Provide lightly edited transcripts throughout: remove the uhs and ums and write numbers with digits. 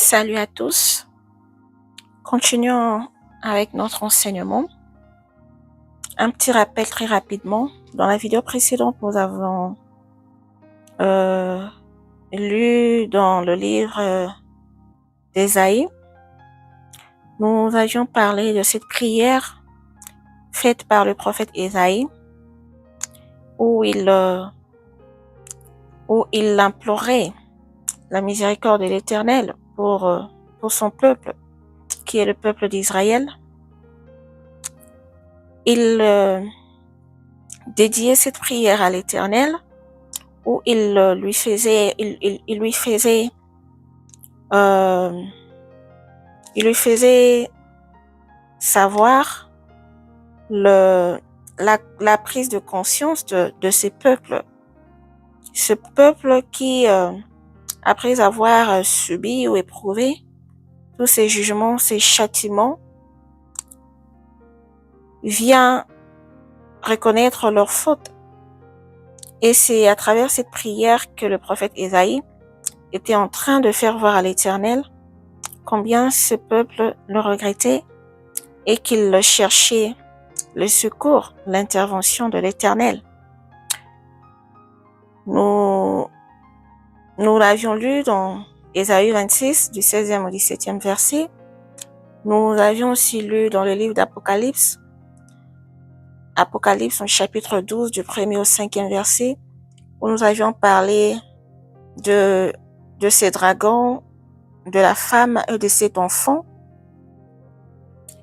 Salut à tous. Continuons avec notre enseignement. Un petit rappel très rapidement. Dans la vidéo précédente, nous avons lu dans le livre d'Ésaïe. Nous avions parlé de cette prière faite par le prophète Ésaïe où il implorait la miséricorde de l'Éternel pour son peuple, qui est le peuple d'Israël. Il dédiait cette prière à l'Éternel où il lui faisait savoir la prise de conscience de ces peuples. Ce peuple qui, après avoir subi ou éprouvé tous ces jugements, ces châtiments, vient reconnaître leurs fautes. Et c'est à travers cette prière que le prophète Ésaïe était en train de faire voir à l'Éternel combien ce peuple le regrettait et qu'il cherchait le secours, l'intervention de l'Éternel. Nous l'avions lu dans Ésaïe 26, du 16e au 17e verset. Nous avions aussi lu dans le livre d'Apocalypse, Apocalypse au chapitre 12, du 1er au 5e verset, où nous avions parlé de ces dragons, de la femme et de cet enfant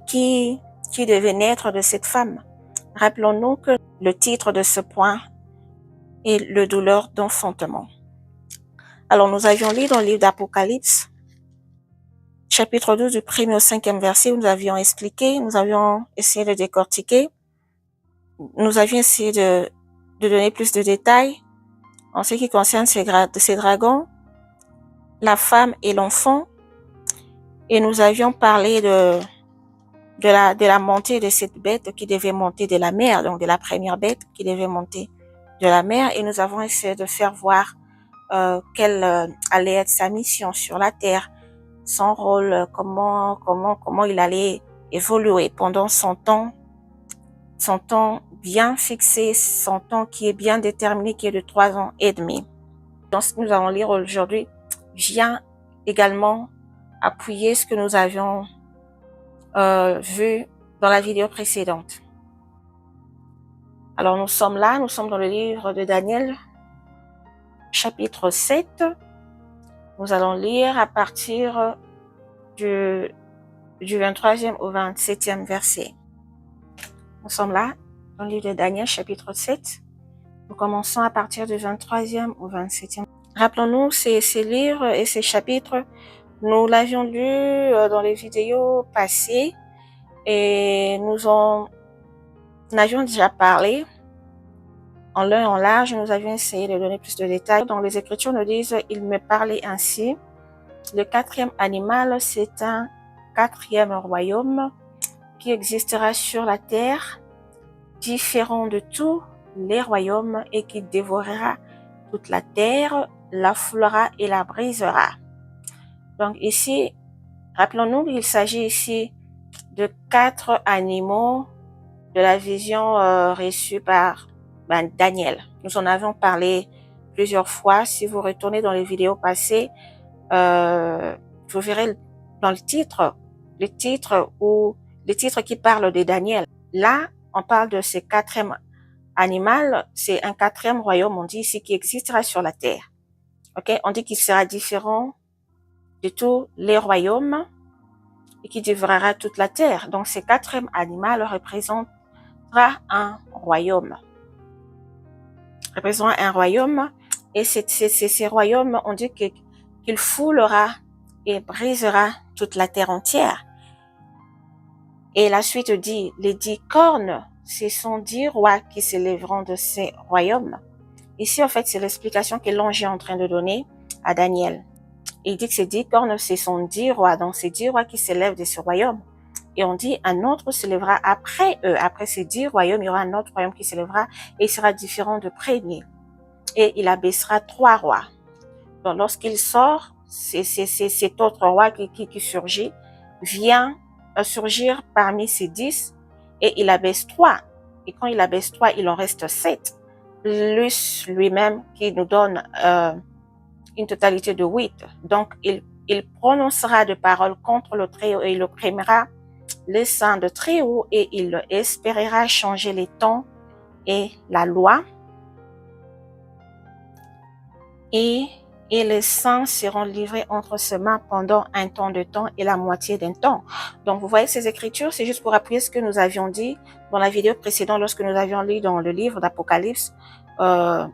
qui devait naître de cette femme. Rappelons-nous que le titre de ce point est le douleur d'enfantement. Alors, nous avions lu dans le livre d'Apocalypse, chapitre 12, du 1er au 5e verset, où nous avions expliqué, nous avions essayé de décortiquer, nous avions essayé de donner plus de détails en ce qui concerne ces dragons, la femme et l'enfant, et nous avions parlé de la montée de cette bête qui devait monter de la mer, donc de la première bête qui devait monter de la mer, et nous avons essayé de faire voir quelle allait être sa mission sur la terre, son rôle, comment il allait évoluer pendant son temps bien fixé, son temps qui est bien déterminé, qui est de 3 ans et demi. Donc, ce que nous allons lire aujourd'hui vient également appuyer ce que nous avions vu dans la vidéo précédente. Alors, nous sommes dans le livre de Daniel, chapitre 7. Nous allons lire à partir du 23e au 27e verset. Nous sommes là, dans le livre de Daniel, chapitre 7. Nous commençons à partir du 23e au 27e. Rappelons-nous, ces livres et ces chapitres, nous l'avions lu dans les vidéos passées et nous en avions déjà parlé en long et en large. Nous avions essayé de donner plus de détails. Dans les Écritures nous disent « Il me parlait ainsi ». Le 4e animal, c'est un 4e royaume qui existera sur la terre, différent de tous les royaumes et qui dévorera toute la terre, la foulera et la brisera. Donc ici, rappelons-nous qu'il s'agit ici de 4 animaux de la vision reçue par Daniel. Nous en avons parlé plusieurs fois. Si vous retournez dans les vidéos passées, vous verrez dans le titre qui parle de Daniel. Là, on parle de ce 4e animal, c'est un 4e royaume, on dit ici, qui existera sur la terre. Ok, on dit qu'il sera différent de tous les royaumes et qui dévorera toute la terre. Donc, ce 4e animal représentera un royaume. Et ces royaumes, on dit qu'il foulera et brisera toute la terre entière. Et la suite dit, les 10 cornes, ce sont 10 rois qui s'élèveront de ces royaumes. Ici, en fait, c'est l'explication que l'ange est en train de donner à Daniel. Il dit que ces 10 cornes, ce sont 10 rois, donc ces 10 rois qui s'élèvent de ce royaume. Et on dit, un autre s'élèvera après eux. Après ces 10 royaumes, il y aura un autre royaume qui s'élèvera et il sera différent de premier. Et il abaissera 3 rois. Donc, lorsqu'il sort, cet autre roi qui surgit, vient surgir parmi ces 10 et il abaisse 3. Et quand il abaisse 3, il en reste 7. Plus lui-même qui nous donne une totalité de 8. Donc, il prononcera de paroles contre le Très-Haut et il opprimera les saints de Très-Haut et il espérera changer les temps et la loi. Et les saints seront livrés entre ses mains pendant un temps de temps et la moitié d'un temps. Donc, vous voyez ces écritures, c'est juste pour appuyer ce que nous avions dit dans la vidéo précédente lorsque nous avions lu dans le livre d'Apocalypse, dans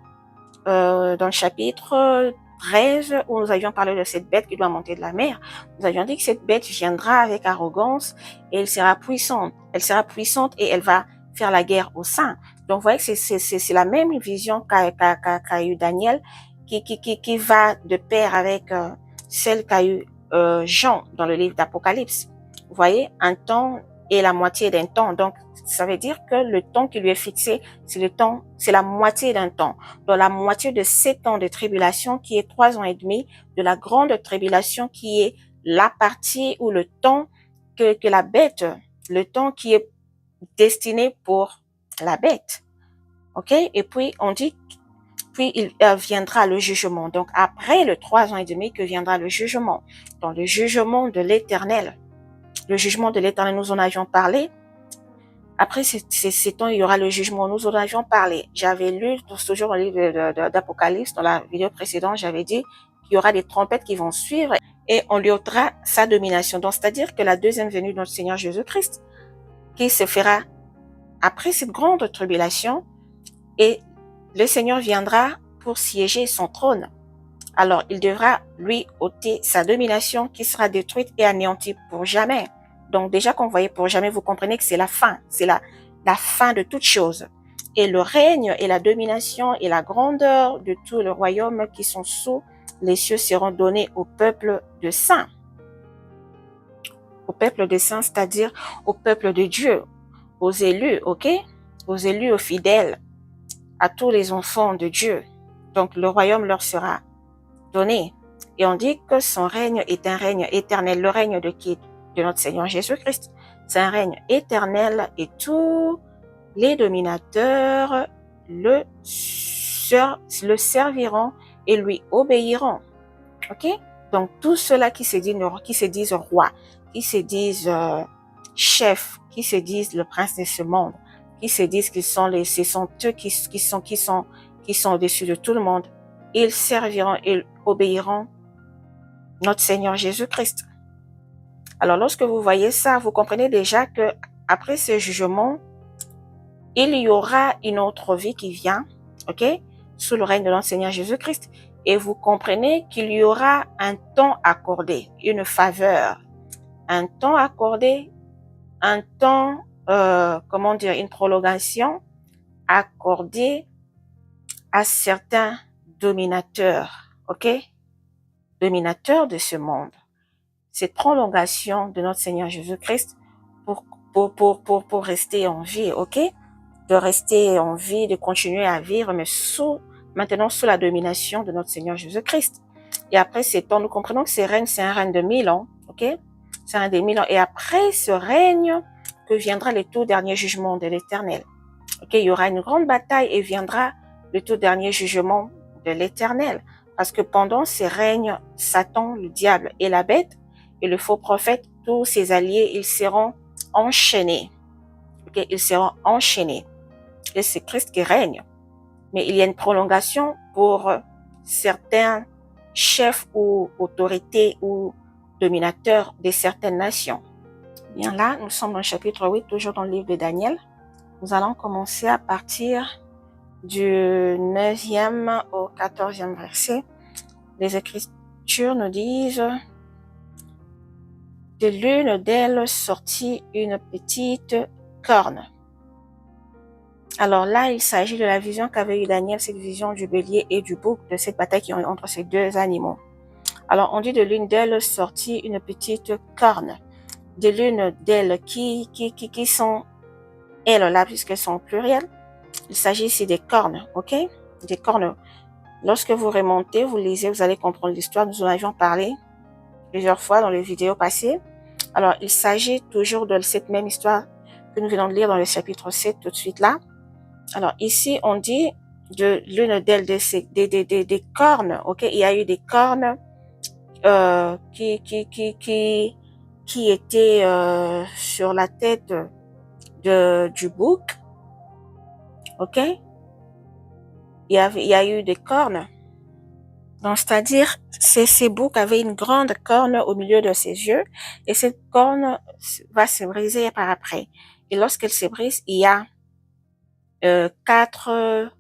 le chapitre 13, où nous avions parlé de cette bête qui doit monter de la mer. Nous avions dit que cette bête viendra avec arrogance et elle sera puissante. Elle sera puissante et elle va faire la guerre aux saints. Donc, vous voyez que c'est la même vision qu'a eu Daniel, qui va de pair avec celle qu'a eu Jean dans le livre d'Apocalypse. Vous voyez, un temps et la moitié d'un temps. Donc, ça veut dire que le temps qui lui est fixé, c'est la moitié d'un temps. Donc, la moitié de 7 ans de tribulation, qui est 3 ans et demi, de la grande tribulation, qui est la partie ou le temps que la bête, le temps qui est destiné pour la bête. OK? Et puis, on dit, puis il viendra le jugement. Donc, après le 3 ans et demi que viendra le jugement. Donc, le jugement de l'Éternel. Le jugement de l'Éternel, nous en avions parlé. Après ces temps, il y aura le jugement. Nous en avions parlé. J'avais lu, toujours dans le livre d'Apocalypse, dans la vidéo précédente, j'avais dit qu'il y aura des trompettes qui vont suivre et on lui ôtera sa domination. Donc, c'est-à-dire que la deuxième venue de notre Seigneur Jésus-Christ, qui se fera après cette grande tribulation, et le Seigneur viendra pour siéger son trône. Alors, il devra lui ôter sa domination qui sera détruite et anéantie pour jamais. Donc, déjà qu'on voyait pour jamais, vous comprenez que c'est la fin. C'est la fin de toute chose. Et le règne et la domination et la grandeur de tout le royaume qui sont sous les cieux seront donnés au peuple de saints. Au peuple de saints, c'est-à-dire au peuple de Dieu, aux élus, ok? Aux élus, aux fidèles, à tous les enfants de Dieu. Donc, le royaume leur sera donné. Et on dit que son règne est un règne éternel. Le règne de qui? De notre Seigneur Jésus-Christ. C'est un règne éternel et tous les dominateurs le serviront et lui obéiront. OK? Donc, tous ceux-là qui se disent rois, qui se disent chefs, qui se disent le prince de ce monde, qui se disent qu'ils sont ce sont eux qui sont au-dessus de tout le monde, ils serviront et obéiront notre Seigneur Jésus-Christ. Alors, lorsque vous voyez ça, vous comprenez déjà que après ce jugement, il y aura une autre vie qui vient, ok, sous le règne de notre Seigneur Jésus-Christ. Et vous comprenez qu'il y aura un temps accordé, une faveur, un temps accordé, un temps, une prolongation accordée à certains dominateurs, ok, dominateurs de ce monde. Cette prolongation de notre Seigneur Jésus-Christ pour rester en vie, ok, de rester en vie, de continuer à vivre, mais maintenant sous la domination de notre Seigneur Jésus-Christ. Et après ces temps, nous comprenons que c'est un règne de 1000 ans, ok, c'est un règne de 1000 ans. Et après ce règne, que viendra le tout dernier jugement de l'Éternel. Ok, il y aura une grande bataille et viendra le tout dernier jugement de l'Éternel. Parce que pendant ces règnes, Satan, le diable et la bête, et le faux prophète, tous ses alliés, ils seront enchaînés. Ok, ils seront enchaînés. Et c'est Christ qui règne. Mais il y a une prolongation pour certains chefs ou autorités ou dominateurs de certaines nations. Bien là, nous sommes dans le chapitre 8, toujours dans le livre de Daniel. Nous allons commencer à partir du 9e au 14e verset. Les Écritures nous disent: de l'une d'elles sortit une petite corne. Alors là, il s'agit de la vision qu'avait eu Daniel, cette vision du bélier et du bouc, de cette bataille qui ont eu entre ces deux animaux. Alors, on dit de l'une d'elles sortit une petite corne. De l'une d'elles qui sont elles là, puisqu'elles sont plurielles. Il s'agit ici des cornes, ok? Des cornes Lorsque vous remontez, vous lisez, vous allez comprendre l'histoire. Nous en avions parlé plusieurs fois dans les vidéos passées. Alors, il s'agit toujours de cette même histoire que nous venons de lire dans le chapitre 7 tout de suite là. Alors, ici, on dit de l'une d'elles des cornes, ok? Il y a eu des cornes qui étaient sur la tête du bouc, ok? Il y a eu des cornes. Donc, c'est-à-dire, ces boucs avaient une grande corne au milieu de ses yeux et cette corne va se briser par après. Et lorsqu'elle se brise, il y a 4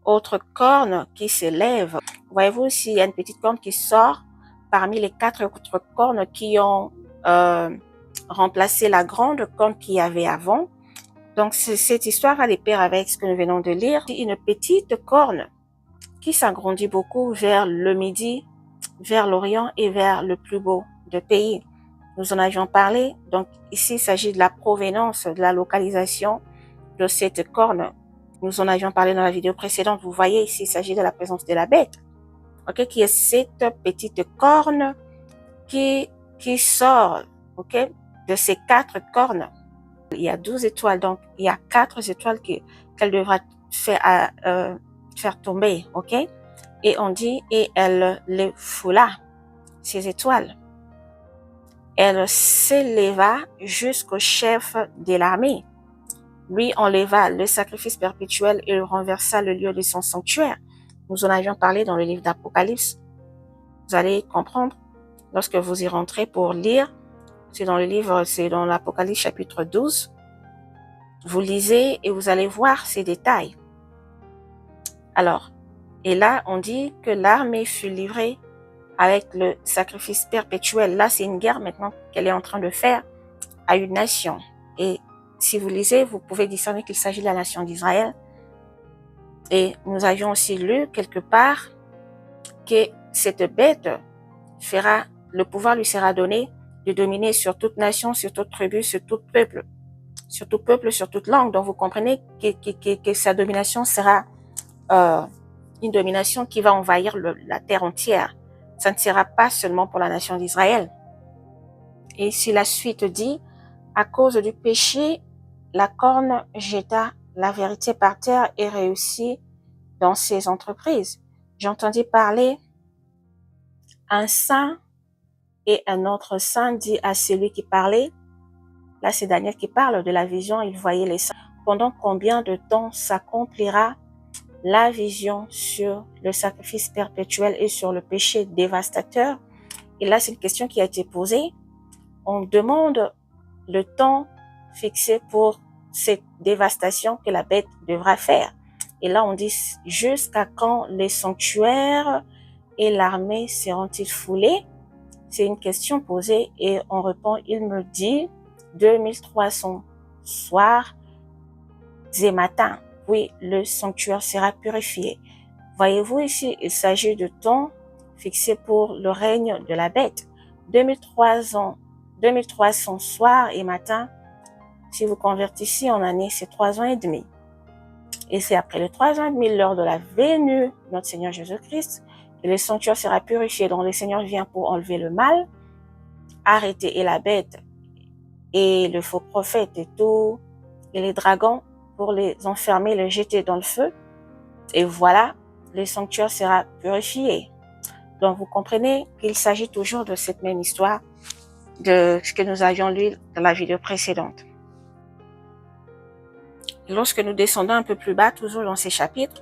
autres cornes qui s'élèvent. Voyez-vous, s'il y a une petite corne qui sort parmi les 4 autres cornes qui ont remplacé la grande corne qu'il y avait avant. Donc, cette histoire va de pair avec ce que nous venons de lire. Une petite corne qui s'agrandit beaucoup vers le midi, vers l'Orient et vers le plus beau de pays. Nous en avions parlé. Donc, ici, il s'agit de la provenance, de la localisation de cette corne. Nous en avions parlé dans la vidéo précédente. Vous voyez ici, il s'agit de la présence de la bête. Ok, qui est cette petite corne qui sort, ok, de ces 4 cornes. Il y a 12 étoiles, donc il y a 4 étoiles qu'elle devra faire tomber, ok? Et on dit, et elle les foula, ces étoiles. Elle s'éleva jusqu'au chef de l'armée. Lui enleva le sacrifice perpétuel et renversa le lieu de son sanctuaire. Nous en avions parlé dans le livre d'Apocalypse. Vous allez comprendre lorsque vous y rentrez pour lire. C'est dans le livre, c'est dans l'Apocalypse chapitre 12. Vous lisez et vous allez voir ces détails. Alors, et là, on dit que l'armée fut livrée avec le sacrifice perpétuel. Là, c'est une guerre maintenant qu'elle est en train de faire à une nation. Et si vous lisez, vous pouvez discerner qu'il s'agit de la nation d'Israël. Et nous avions aussi lu quelque part que cette bête fera, le pouvoir lui sera donné de dominer sur toute nation, sur toute tribu, sur tout peuple, sur toute langue. Donc vous comprenez que sa domination sera une domination qui va envahir la terre entière. Ça ne sera pas seulement pour la nation d'Israël. Et si la suite dit, à cause du péché, la corne jeta la vérité par terre et réussit dans ses entreprises. J'entendis parler un saint et un autre saint dit à celui qui parlait, là c'est Daniel qui parle de la vision, il voyait les saints. Pendant combien de temps s'accomplira la vision sur le sacrifice perpétuel et sur le péché dévastateur? Et là c'est une question qui a été posée. On demande le temps fixé pour cette dévastation que la bête devra faire. Et là, on dit jusqu'à quand les sanctuaires et l'armée seront-ils foulés? C'est une question posée et on répond, il me dit 2300 soirs et matins. Oui, le sanctuaire sera purifié. Voyez-vous ici, il s'agit de temps fixé pour le règne de la bête. 2300 soirs et matins. Si vous convertissez en année, c'est 3 ans et demi. Et c'est après les 3 ans et demi, lors de la venue de notre Seigneur Jésus-Christ, que le sanctuaire sera purifié, dont le Seigneur vient pour enlever le mal, arrêter et la bête, et le faux prophète et tout, et les dragons, pour les enfermer, les jeter dans le feu. Et voilà, le sanctuaire sera purifié. Donc vous comprenez qu'il s'agit toujours de cette même histoire de ce que nous avions lu dans la vidéo précédente. Lorsque nous descendons un peu plus bas, toujours dans ces chapitres,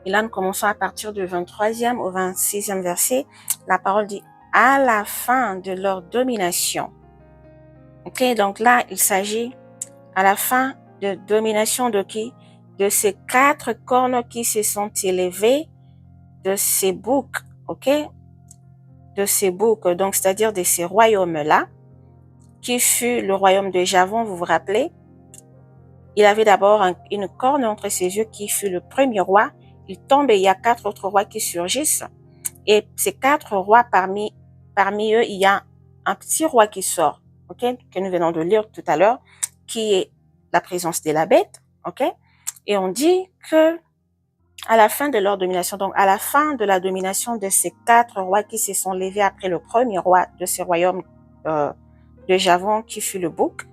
et là nous commençons à partir du 23e au 26e verset, la parole dit « à la fin de leur domination ». Ok, donc là, il s'agit à la fin de domination de qui? De ces 4 cornes qui se sont élevées de ces boucs, ok? De ces boucs, donc c'est-à-dire de ces royaumes-là, qui fut le royaume de Javon, vous vous rappelez? Il avait d'abord une corne entre ses yeux qui fut le premier roi. Il tombe et il y a 4 autres rois qui surgissent. Et ces 4 rois, parmi eux, il y a un petit roi qui sort, ok, que nous venons de lire tout à l'heure, qui est la présence de la bête, ok. Et on dit que à la fin de leur domination, donc à la fin de la domination de ces 4 rois qui se sont levés après le premier roi de ce royaume de Javon qui fut le bouc.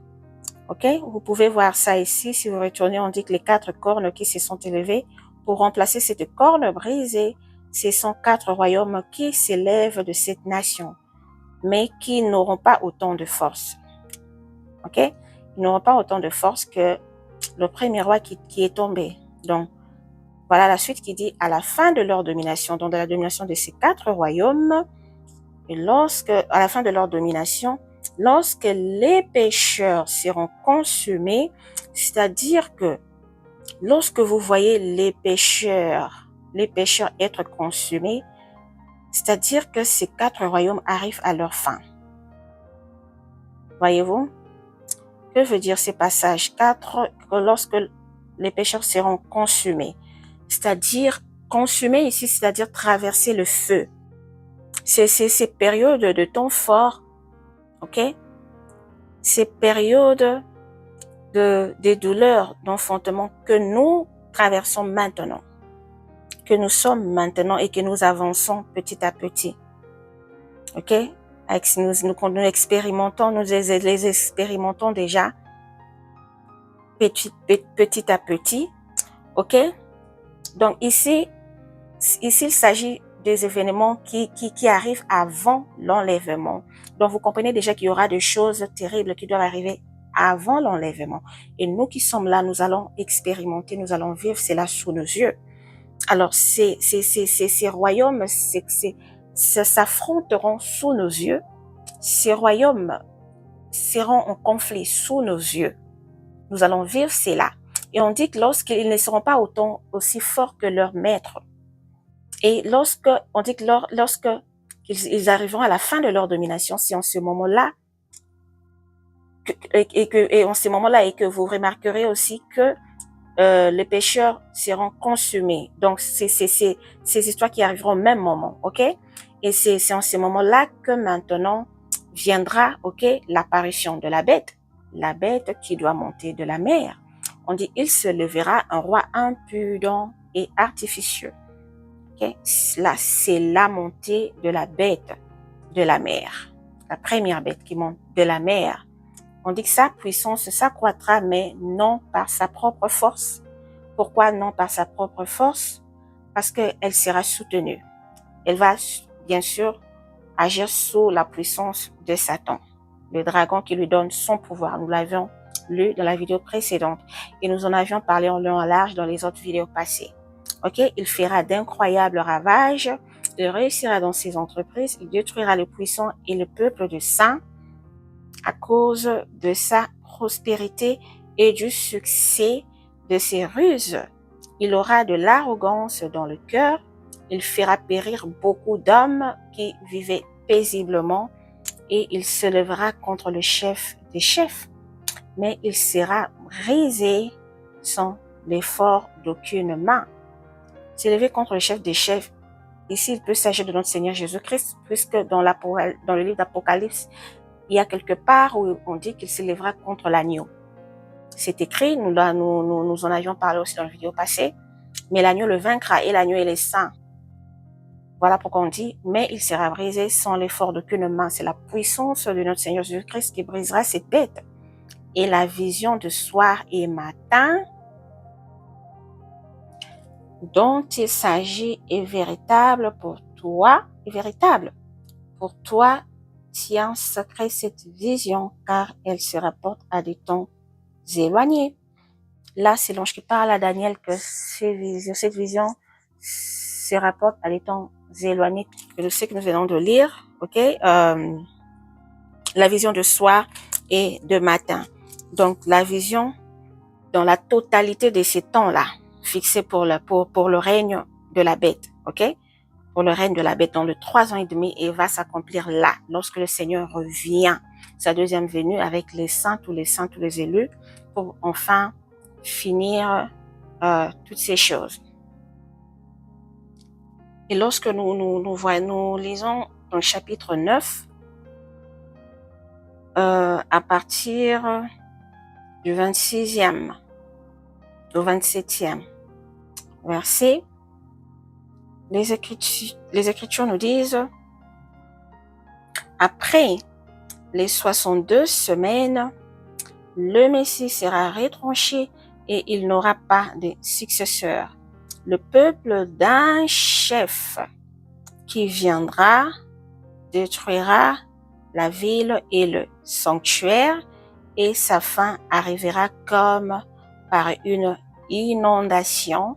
Ok, vous pouvez voir ça ici. Si vous retournez, on dit que les 4 cornes qui se sont élevées pour remplacer cette corne brisée, ce sont 4 royaumes qui s'élèvent de cette nation, mais qui n'auront pas autant de force. Ok, ils n'auront pas autant de force que le premier roi qui est tombé. Donc, voilà la suite qui dit à la fin de leur domination, donc de la domination de ces 4 royaumes, et à la fin de leur domination, lorsque les pécheurs seront consumés, c'est-à-dire que lorsque vous voyez les pécheurs être consumés, c'est-à-dire que ces 4 royaumes arrivent à leur fin. Voyez-vous? Que veut dire ces passages 4? Lorsque les pécheurs seront consumés. C'est-à-dire, consumés ici, c'est-à-dire traverser le feu. C'est ces périodes de temps fort, ok? Ces périodes des douleurs d'enfantement que nous traversons maintenant, que nous sommes maintenant et que nous avançons petit à petit, ok? Nous expérimentons, nous les expérimentons déjà petit à petit, ok? Donc ici, il s'agit des événements qui arrivent avant l'enlèvement. Donc vous comprenez déjà qu'il y aura des choses terribles qui doivent arriver avant l'enlèvement. Et nous qui sommes là, nous allons expérimenter, nous allons vivre cela sous nos yeux. Alors ces royaumes s'affronteront sous nos yeux. Ces royaumes seront en conflit sous nos yeux. Nous allons vivre cela. Et on dit que lorsqu'ils ne seront pas aussi forts que leur maître, et on dit que lorsque ils arriveront à la fin de leur domination, c'est en ce moment-là et que vous remarquerez aussi que les pécheurs seront consumés. Donc c'est ces histoires qui arriveront au même moment, ok? Et c'est en ce moment-là que maintenant viendra, ok, l'apparition de la bête qui doit monter de la mer. On dit il se lèvera un roi impudent et artificieux. Okay? Là, c'est la montée de la bête de la mer. La première bête qui monte de la mer. On dit que sa puissance s'accroîtra, mais non par sa propre force. Pourquoi non par sa propre force? Parce qu'elle sera soutenue. Elle va, bien sûr, agir sous la puissance de Satan, le dragon qui lui donne son pouvoir. Nous l'avions lu dans la vidéo précédente et nous en avions parlé en long et en large dans les autres vidéos passées. Ok, il fera d'incroyables ravages, il réussira dans ses entreprises, il détruira les puissants et le peuple de saints à cause de sa prospérité et du succès de ses ruses. Il aura de l'arrogance dans le cœur, il fera périr beaucoup d'hommes qui vivaient paisiblement et il se lèvera contre le chef des chefs, mais il sera brisé sans l'effort d'aucune main. S'élever contre le chef des chefs, ici il peut s'agir de notre Seigneur Jésus-Christ, puisque dans le livre d'Apocalypse, il y a quelque part où on dit qu'il s'élèvera contre l'agneau. C'est écrit, nous en avions parlé aussi dans la vidéo passée, mais l'agneau le vaincra et l'agneau est les saints. Voilà pourquoi on dit, mais il sera brisé sans l'effort d'aucune main. C'est la puissance de notre Seigneur Jésus-Christ qui brisera cette bête. Et la vision de soir et matin dont il s'agit est véritable pour toi, Pour toi, tiens secret cette vision, car elle se rapporte à des temps éloignés. Là, c'est l'ange qui parle à Daniel que cette vision se rapporte à des temps éloignés. Je sais que nous venons de lire, ok? La vision de soir et de matin. Donc, la vision dans la totalité de ces temps-là, fixés pour le règne de la bête, ok? Pour le règne de la bête dans le 3 ans et demi et va s'accomplir là, lorsque le Seigneur revient, sa deuxième venue avec les saints, tous les élus, pour enfin finir toutes ces choses. Et lorsque nous lisons dans le chapitre 9, à partir du 26e au 27e verset, les Écritures nous disent, après les 62 semaines, le Messie sera retranché et il n'aura pas de successeur. Le peuple d'un chef qui viendra détruira la ville et le sanctuaire, et sa fin arrivera comme par une inondation.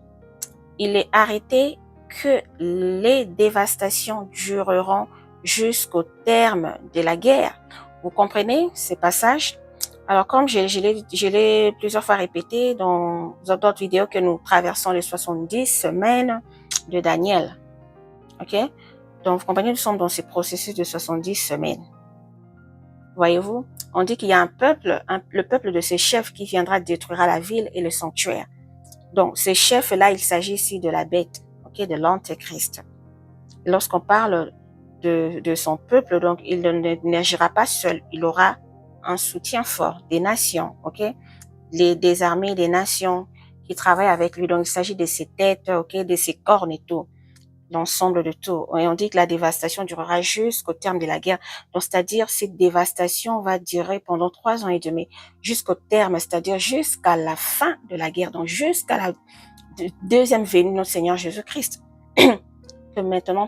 Il est arrêté que les dévastations dureront jusqu'au terme de la guerre. Vous comprenez ces passages? Alors, comme je l'ai plusieurs fois répété dans d'autres vidéos, que nous traversons les 70 semaines de Daniel. OK? Donc, vous comprenez, nous sommes dans ce processus de 70 semaines. Voyez-vous? On dit qu'il y a un peuple, le peuple de ces chefs qui viendra détruire la ville et le sanctuaire. Donc, ces chefs-là, il s'agit ici de la bête, OK, de l'antéchrist. Lorsqu'on parle de son peuple, donc, il n'agira pas seul. Il aura un soutien fort des nations, OK? Des armées des nations qui travaillent avec lui. Donc, il s'agit de ses têtes, OK, de ses cornes et tout. L'ensemble de tout. Et on dit que la dévastation durera jusqu'au terme de la guerre. Donc, c'est-à-dire, cette dévastation va durer pendant 3 ans et demi, jusqu'au terme, c'est-à-dire jusqu'à la fin de la guerre. Donc, jusqu'à la deuxième venue de notre Seigneur Jésus-Christ. Que maintenant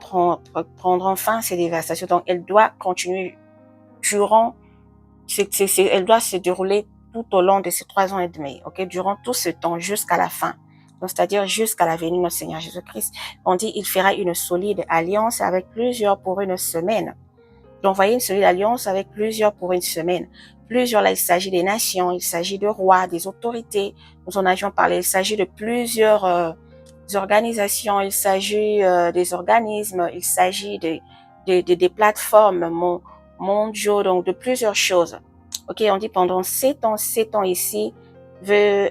prendront fin ces dévastations. Donc, elle doit continuer elle doit se dérouler tout au long de ces 3 ans et demi, ok, durant tout ce temps jusqu'à la fin. Donc, c'est-à-dire jusqu'à la venue de notre Seigneur Jésus-Christ. On dit, il fera une solide alliance avec plusieurs pour une semaine. Donc, voyez, une solide alliance avec plusieurs pour une semaine. Plusieurs, là, il s'agit des nations, il s'agit de rois, des autorités. Nous en avions parlé. Il s'agit de plusieurs organisations, il s'agit des organismes, il s'agit des plateformes mondiaux, donc de plusieurs choses. Ok, on dit pendant 7 ans ici veut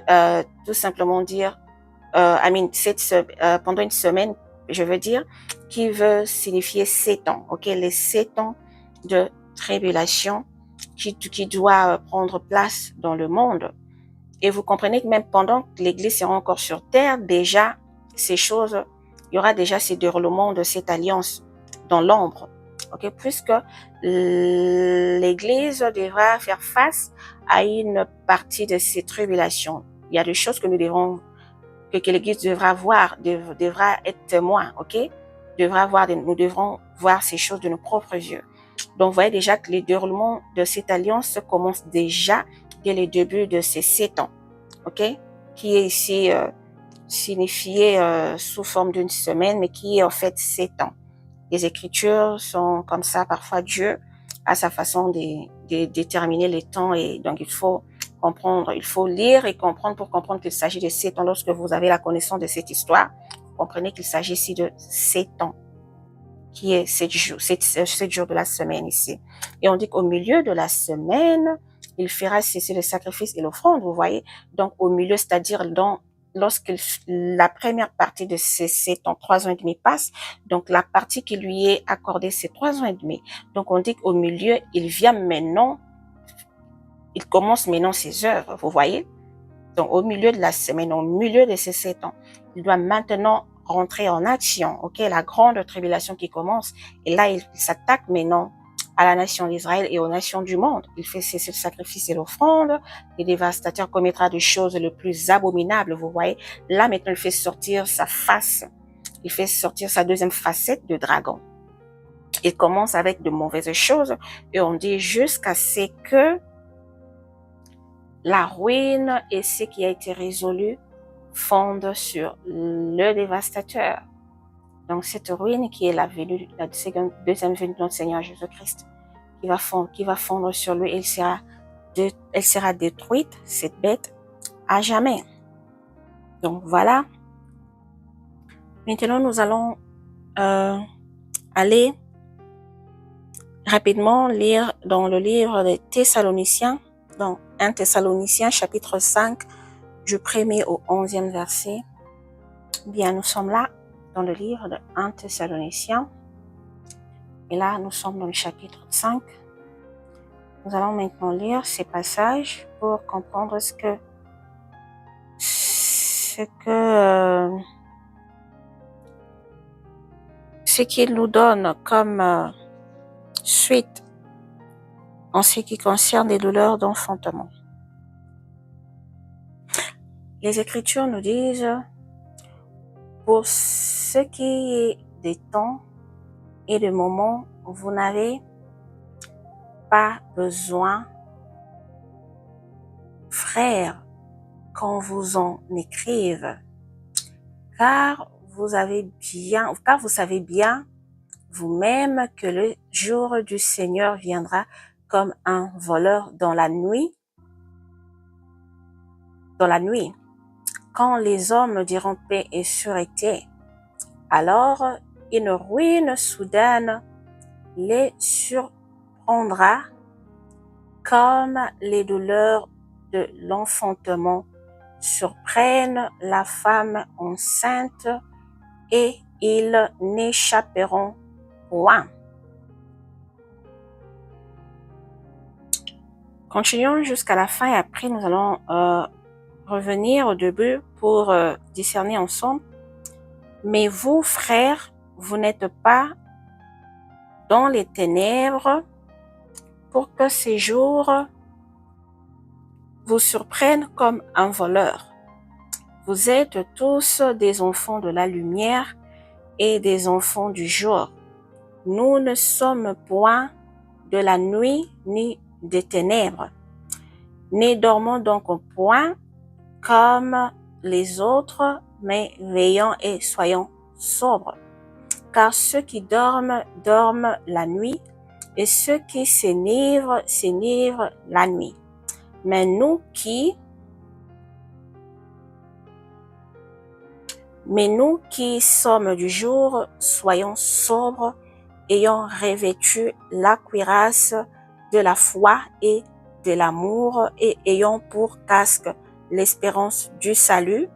tout simplement dire, pendant une semaine, je veux dire, qui veut signifier 7 ans. Ok, les 7 ans de tribulation qui doit prendre place dans le monde. Et vous comprenez que même pendant que l'Église sera encore sur terre, déjà, ces choses, il y aura déjà ces déroulements de cette alliance dans l'ombre. Ok, puisque l'Église devra faire face à une partie de ces tribulations. Il y a des choses que nous devrons, que l'Église devra voir, devra être témoin, ok? Nous devrons voir ces choses de nos propres yeux. Donc, vous voyez déjà que les déroulements de cette alliance commencent déjà dès le début de ces 7 ans, ok? Qui est ici signifié sous forme d'une semaine, mais qui est en fait 7 ans. Les Écritures sont comme ça, parfois Dieu a sa façon de déterminer les temps, et donc il faut comprendre, il faut lire et comprendre pour comprendre qu'il s'agit de 7 ans. Lorsque vous avez la connaissance de cette histoire, vous comprenez qu'il s'agit ici de 7 ans, qui est 7 jours de la semaine ici. Et on dit qu'au milieu de la semaine, il fera cesser le sacrifice et l'offrande, vous voyez. Donc au milieu, c'est-à-dire lorsque la première partie de ces 7 ans, 3 ans et demi passe, donc la partie qui lui est accordée, c'est 3 ans et demi. Donc on dit qu'au milieu, il commence maintenant ses œuvres, vous voyez. Donc au milieu de la semaine, au milieu de ces 7 ans, il doit maintenant rentrer en action, ok, la grande tribulation qui commence. Et là, il s'attaque maintenant à la nation d'Israël et aux nations du monde. Il fait cesser le sacrifice et l'offrande. Le dévastateur commettra des choses les plus abominables, vous voyez. Là, maintenant, il fait sortir sa face. Il fait sortir sa deuxième facette de dragon. Il commence avec de mauvaises choses, et on dit jusqu'à ce que la ruine et ce qui a été résolu fondent sur le dévastateur. Donc cette ruine qui est la deuxième venue de notre Seigneur Jésus-Christ, qui va fondre sur lui, elle sera détruite, cette bête, à jamais. Donc voilà. Maintenant, nous allons aller rapidement lire dans le livre des Thessaloniciens, donc 1 Thessaloniciens chapitre 5, du 1er au 11e verset. Bien, nous sommes là dans le livre de 1 Thessaloniciens. Et là, nous sommes dans le chapitre 5. Nous allons maintenant lire ces passages pour comprendre ce que ce qu'il nous donne comme suite en ce qui concerne les douleurs d'enfantement. Les Écritures nous disent, pour ce qui est des temps et des moments, vous n'avez pas besoin, frères, qu'on vous en écrive, car vous savez bien vous-même que le jour du Seigneur viendra comme un voleur dans la nuit, quand les hommes diront paix et sûreté. Alors une ruine soudaine les surprendra comme les douleurs de l'enfantement surprennent la femme enceinte, et ils n'échapperont point. Continuons jusqu'à la fin et après nous allons revenir au début pour discerner ensemble. Mais vous, frères, vous n'êtes pas dans les ténèbres pour que ces jours vous surprennent comme un voleur. Vous êtes tous des enfants de la lumière et des enfants du jour. Nous ne sommes point de la nuit ni des ténèbres. Ne dormons donc point comme les autres, mais veillons et soyons sobres. Car ceux qui dorment, dorment la nuit, et ceux qui s'enivrent, s'enivrent la nuit. Mais nous qui sommes du jour, soyons sobres, ayant revêtu la cuirasse de la foi et de l'amour, et ayant pour casque l'espérance du salut.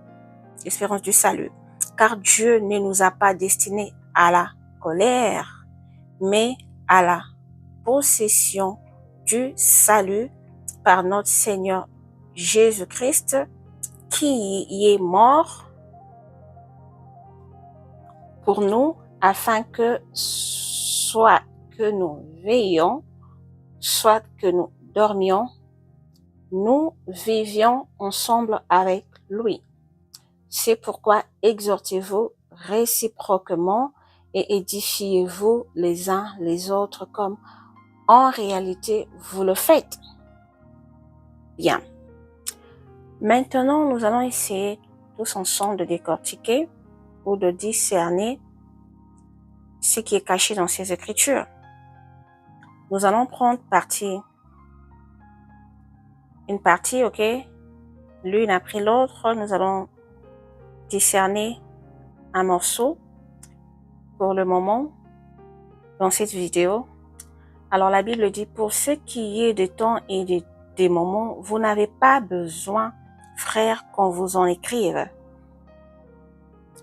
Car Dieu ne nous a pas destinés à la colère, mais à la possession du salut par notre Seigneur Jésus-Christ, qui y est mort pour nous, afin que soit que nous veillions, soit que nous dormions, nous vivions ensemble avec lui. C'est pourquoi exhortez-vous réciproquement et édifiez-vous les uns les autres comme en réalité vous le faites. Bien. Maintenant, nous allons essayer tous ensemble de décortiquer ou de discerner ce qui est caché dans ces Écritures. Nous allons prendre une partie, ok? L'une après l'autre, nous allons discerner un morceau pour le moment dans cette vidéo. Alors la Bible dit, pour ce qui est des temps et des moments, vous n'avez pas besoin, frères, qu'on vous en écrive.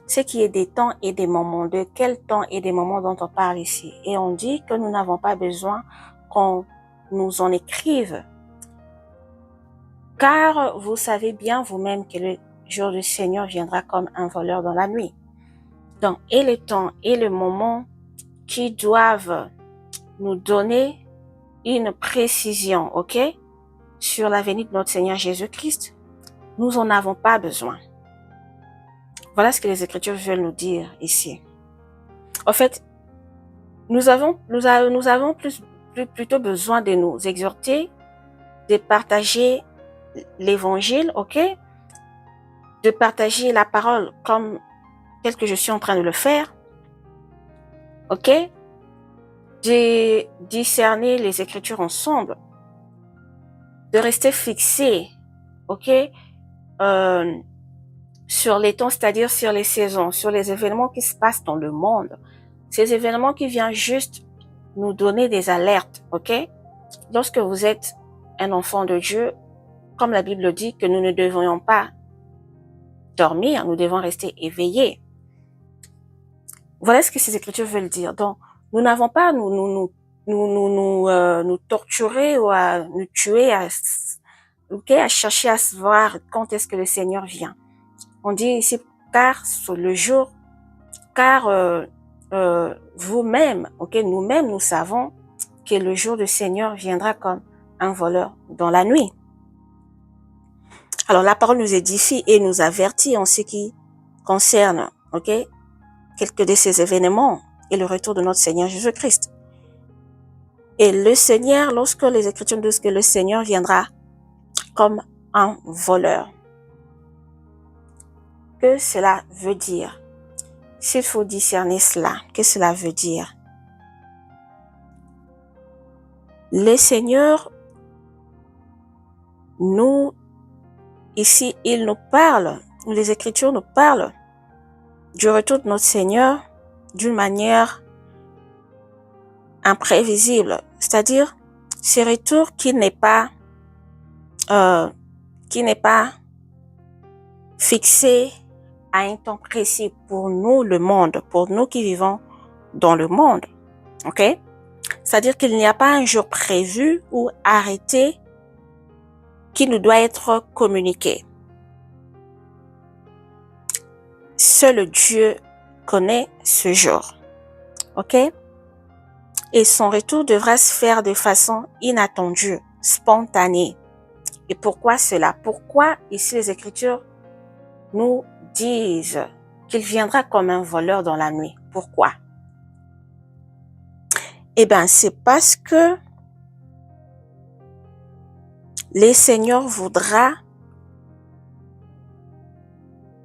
Ce qui est des temps et des moments, de quel temps et des moments dont on parle ici? Et on dit que nous n'avons pas besoin qu'on nous en écrive. Car vous savez bien vous-même que le jour du Seigneur viendra comme un voleur dans la nuit. Donc, et le temps et le moment qui doivent nous donner une précision, ok, sur la venue de notre Seigneur Jésus-Christ, nous en avons pas besoin. Voilà ce que les Écritures veulent nous dire ici. En fait, nous avons plutôt besoin de nous exhorter, de partager l'évangile, ok, de partager la parole comme tel que je suis en train de le faire, ok, de discerner les Écritures ensemble, de rester fixé, ok, sur les temps, c'est-à-dire sur les saisons, sur les événements qui se passent dans le monde, ces événements qui viennent juste nous donner des alertes, ok? Lorsque vous êtes un enfant de Dieu, comme la Bible dit que nous ne devrions pas dormir, nous devons rester éveillés. Voilà ce que ces Écritures veulent dire. Donc, nous n'avons pas nous torturer ou à nous tuer, à chercher à savoir quand est-ce que le Seigneur vient. On dit ici, car vous-même, ok, nous-mêmes, nous savons que le jour du Seigneur viendra comme un voleur dans la nuit. Alors, la parole nous édifie et nous avertit en ce qui concerne, ok, quelques de ces événements et le retour de notre Seigneur Jésus-Christ. Et le Seigneur, lorsque les Écritures disent que le Seigneur viendra comme un voleur, que cela veut dire? S'il faut discerner cela, que cela veut dire? Le Seigneur, nous, ici, il nous parle, les Écritures nous parlent du retour de notre Seigneur d'une manière imprévisible, c'est-à-dire ce retour qui n'est pas fixé à un temps précis pour nous, le monde, pour nous qui vivons dans le monde, ok? C'est-à-dire qu'il n'y a pas un jour prévu ou arrêté qui nous doit être communiqué. Seul Dieu connaît ce jour, ok? Et son retour devra se faire de façon inattendue, spontanée. Et pourquoi cela? Pourquoi ici les Écritures nous disent qu'il viendra comme un voleur dans la nuit? Pourquoi? Eh bien, c'est parce que le Seigneur voudra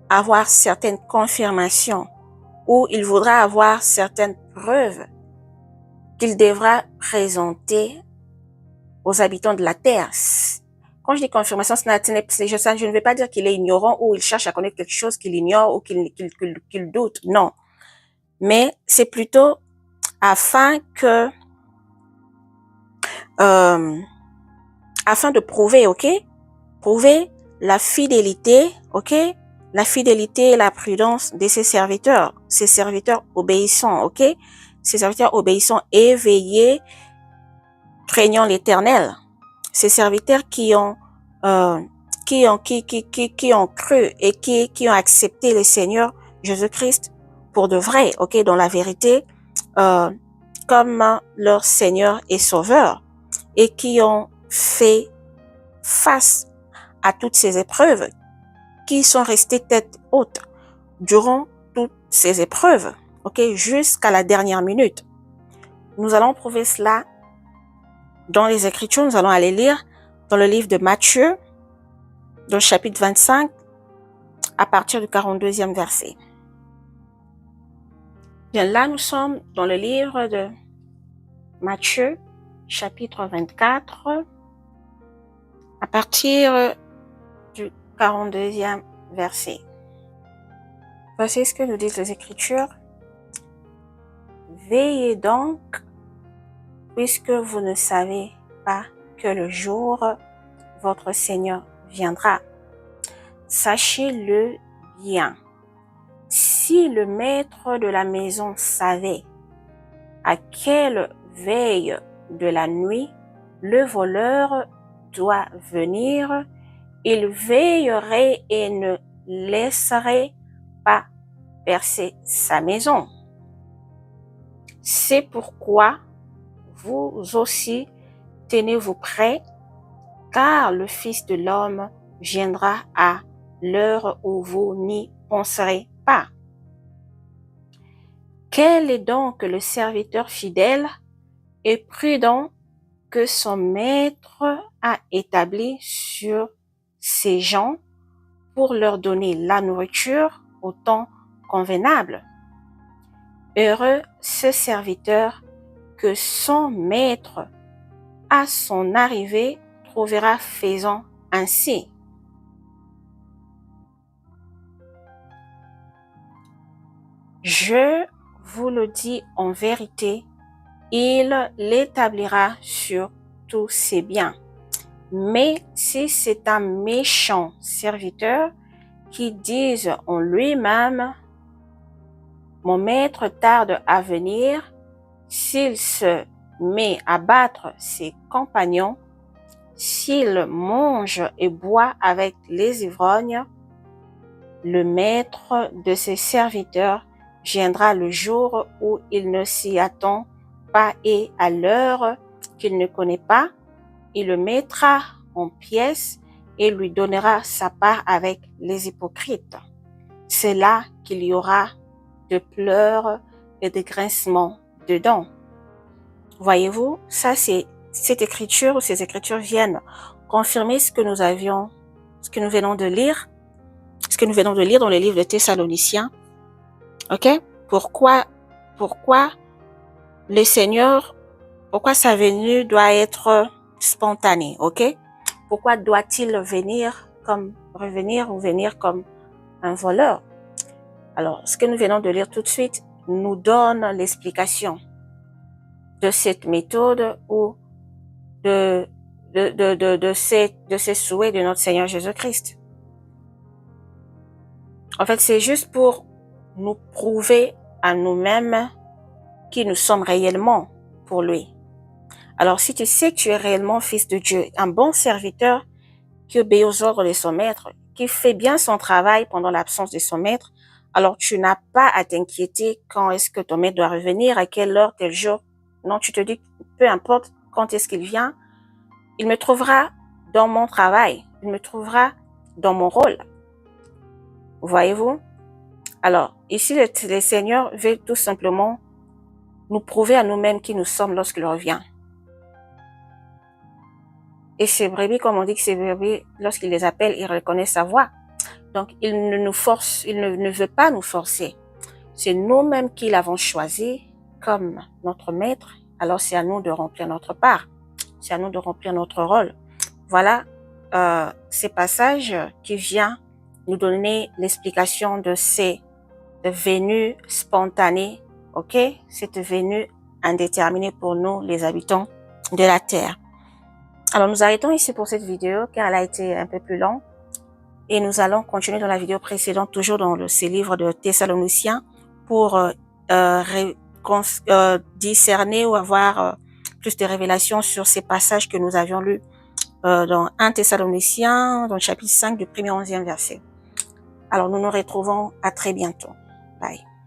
avoir certaines confirmations ou il voudra avoir certaines preuves qu'il devra présenter aux habitants de la terre. Quand je dis confirmation, je ne vais pas dire qu'il est ignorant ou il cherche à connaître quelque chose qu'il ignore ou qu'il doute. Non. Mais c'est plutôt afin de prouver, ok? Prouver la fidélité, ok? La fidélité et la prudence de ses serviteurs obéissants, ok? Ses serviteurs obéissants, éveillés, craignant l'Éternel. Ces serviteurs qui ont cru et qui ont accepté le Seigneur Jésus-Christ pour de vrai, ok, dans la vérité, comme leur Seigneur et Sauveur, et qui ont fait face à toutes ces épreuves, qui sont restés tête haute durant toutes ces épreuves, ok, jusqu'à la dernière minute. Nous allons prouver cela dans les Écritures. Nous allons aller lire dans le livre de Matthieu, dans le chapitre 25, à partir du 42e verset. Bien, là, nous sommes dans le livre de Matthieu, chapitre 24, à partir du 42e verset. Voici ce que nous disent les Écritures. Veillez donc, puisque vous ne savez pas que le jour votre Seigneur viendra. Sachez-le bien. Si le maître de la maison savait à quelle veille de la nuit le voleur doit venir, il veillerait et ne laisserait pas percer sa maison. C'est pourquoi vous aussi tenez-vous prêts, car le Fils de l'homme viendra à l'heure où vous n'y penserez pas. Quel est donc le serviteur fidèle et prudent que son maître a établi sur ses gens pour leur donner la nourriture au temps convenable? Heureux ce serviteur que son maître, à son arrivée, trouvera faisant ainsi. Je vous le dis en vérité, il l'établira sur tous ses biens. Mais si c'est un méchant serviteur qui dise en lui-même, mon maître tarde à venir, s'il se met à battre ses compagnons, s'il mange et boit avec les ivrognes, le maître de ses serviteurs viendra le jour où il ne s'y attend pas et à l'heure qu'il ne connaît pas, il le mettra en pièces et lui donnera sa part avec les hypocrites. C'est là qu'il y aura de pleurs et de grincements de dents. Voyez-vous, ça c'est cette écriture ou ces écritures viennent confirmer ce que nous venons de lire, dans le livre de Thessaloniciens. Ok? Pourquoi le Seigneur, pourquoi sa venue doit être spontanée, ok? Pourquoi doit-il revenir comme un voleur? Alors, ce que nous venons de lire tout de suite nous donne l'explication de cette méthode ou de ces souhaits de notre Seigneur Jésus-Christ. En fait, c'est juste pour nous prouver à nous-mêmes qui nous sommes réellement pour lui. Alors, si tu sais que tu es réellement fils de Dieu, un bon serviteur qui obéit aux ordres de son maître, qui fait bien son travail pendant l'absence de son maître, alors tu n'as pas à t'inquiéter quand est-ce que ton maître doit revenir, à quelle heure, quel jour. Non, tu te dis, peu importe quand est-ce qu'il vient, il me trouvera dans mon travail, il me trouvera dans mon rôle. Voyez-vous? Alors, ici, le Seigneur veut tout simplement nous prouver à nous-mêmes qui nous sommes lorsqu'il revient. Et ces brebis, comme on dit que ces brebis, lorsqu'il les appelle, ils reconnaissent sa voix. Donc, il ne veut pas nous forcer. C'est nous-mêmes qui l'avons choisi comme notre maître. Alors, c'est à nous de remplir notre part. C'est à nous de remplir notre rôle. Voilà ces passages qui viennent nous donner l'explication de ces venues spontanées, ok? Cette venue indéterminée pour nous, les habitants de la terre. Alors, nous arrêtons ici pour cette vidéo car elle a été un peu plus longue. Et nous allons continuer dans la vidéo précédente, toujours dans ces livres de Thessaloniciens, pour discerner ou avoir plus de révélations sur ces passages que nous avions lus dans 1 Thessaloniciens, dans le chapitre 5 du 1er au 11e verset. Alors, nous nous retrouvons à très bientôt. Bye.